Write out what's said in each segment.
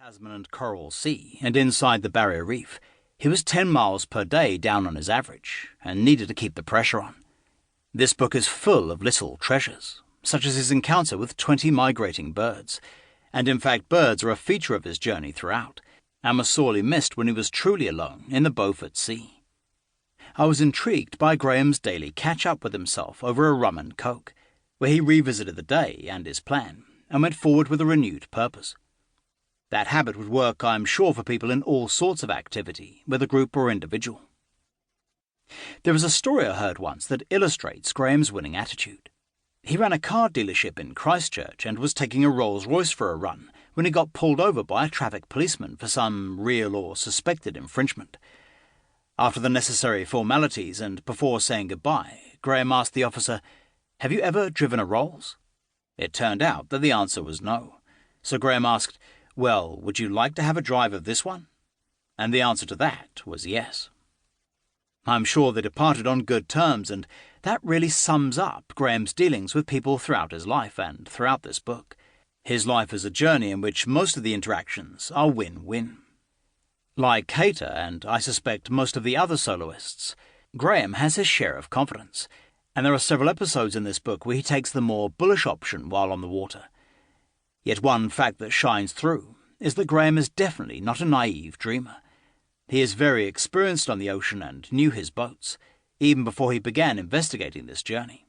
Tasman and Coral Sea and inside the Barrier Reef, he was 10 miles per day down on his average and needed to keep the pressure on. This book is full of little treasures, such as his encounter with 20 migrating birds, and in fact birds are a feature of his journey throughout, and were sorely missed when he was truly alone in the Beaufort Sea. I was intrigued by Graeme's daily catch-up with himself over a rum and coke, where he revisited the day and his plan, and went forward with a renewed purpose. That habit would work, I am sure, for people in all sorts of activity, whether group or individual. There is a story I heard once that illustrates Graeme's winning attitude. He ran a car dealership in Christchurch and was taking a Rolls-Royce for a run when he got pulled over by a traffic policeman for some real or suspected infringement. After the necessary formalities and before saying goodbye, Graeme asked the officer, "Have you ever driven a Rolls?" It turned out that the answer was no. So Graeme asked, "Well, would you like to have a drive of this one?" And the answer to that was yes. I'm sure they departed on good terms, and that really sums up Graeme's dealings with people throughout his life and throughout this book. His life is a journey in which most of the interactions are win-win. Like Hater, and I suspect most of the other soloists, Graeme has his share of confidence, and there are several episodes in this book where he takes the more bullish option while on the water. Yet one fact that shines through is that Graeme is definitely not a naive dreamer. He is very experienced on the ocean and knew his boats, even before he began investigating this journey.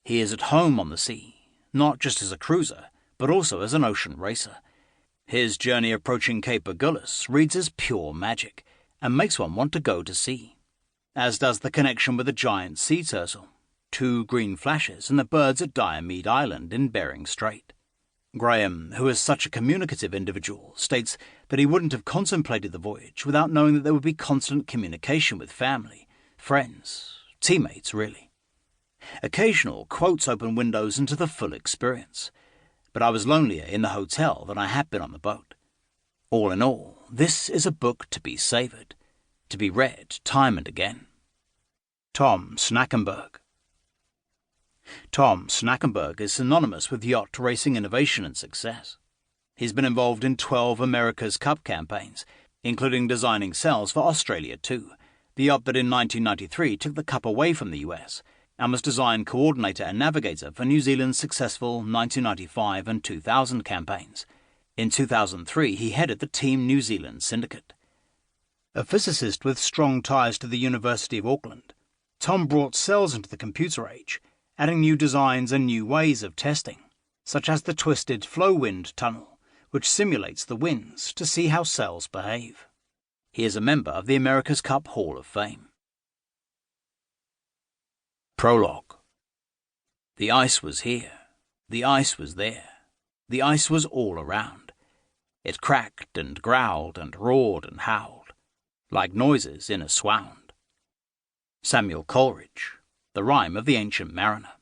He is at home on the sea, not just as a cruiser, but also as an ocean racer. His journey approaching Cape Agulhas reads as pure magic, and makes one want to go to sea, as does the connection with the giant sea turtle, 2 green flashes, and the birds at Diomede Island in Bering Strait. Graeme, who is such a communicative individual, states that he wouldn't have contemplated the voyage without knowing that there would be constant communication with family, friends, teammates really. Occasional quotes open windows into the full experience, but I was lonelier in the hotel than I had been on the boat. All in all, this is a book to be savoured, to be read time and again. Tom Snackenberg. Tom Snackenberg is synonymous with yacht racing innovation and success. He's been involved in 12 America's Cup campaigns, including designing sails for Australia 2, the yacht that in 1993 took the Cup away from the US, and was design coordinator and navigator for New Zealand's successful 1995 and 2000 campaigns. In 2003, he headed the Team New Zealand syndicate. A physicist with strong ties to the University of Auckland, Tom brought cells into the computer age, adding new designs and new ways of testing, such as the twisted flow wind tunnel, which simulates the winds to see how cells behave. He is a member of the America's Cup Hall of Fame. Prologue. The ice was here. The ice was there. The ice was all around. It cracked and growled and roared and howled, like noises in a swound. Samuel Coleridge, The Rime of the Ancient Mariner.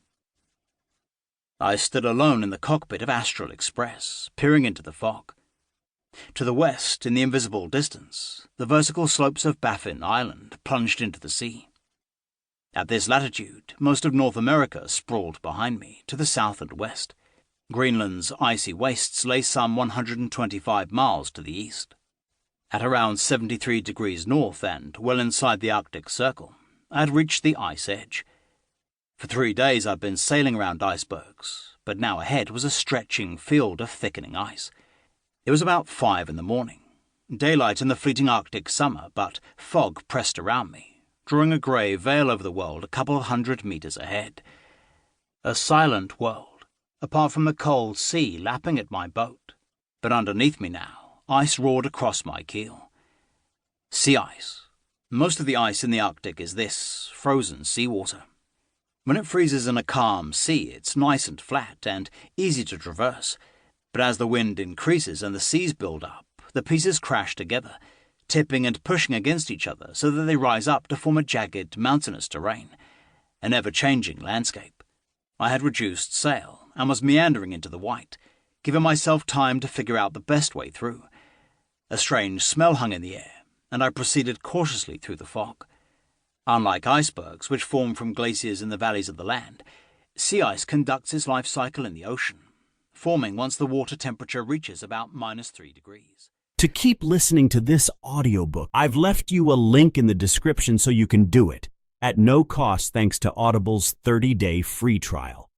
I stood alone in the cockpit of Astral Express, peering into the fog. To the west, in the invisible distance, the vertical slopes of Baffin Island plunged into the sea. At this latitude, most of North America sprawled behind me, to the south and west. Greenland's icy wastes lay some 125 miles to the east. At around 73 degrees north and well inside the Arctic Circle, I had reached the ice edge. For 3 days I'd been sailing around icebergs, but now ahead was a stretching field of thickening ice. It was about 5 in the morning, daylight in the fleeting Arctic summer, but fog pressed around me, drawing a grey veil over the world a couple of 100 meters ahead. A silent world, apart from the cold sea lapping at my boat, but underneath me now, ice roared across my keel. Sea ice. Most of the ice in the Arctic is this, frozen seawater. When it freezes in a calm sea, it's nice and flat and easy to traverse, but as the wind increases and the seas build up, the pieces crash together, tipping and pushing against each other so that they rise up to form a jagged, mountainous terrain, an ever-changing landscape. I had reduced sail and was meandering into the white, giving myself time to figure out the best way through. A strange smell hung in the air, and I proceeded cautiously through the fog. Unlike icebergs, which form from glaciers in the valleys of the land, sea ice conducts its life cycle in the ocean, forming once the water temperature reaches about -3 degrees. To keep listening to this audiobook, I've left you a link in the description so you can do it, at no cost thanks to Audible's 30-day free trial.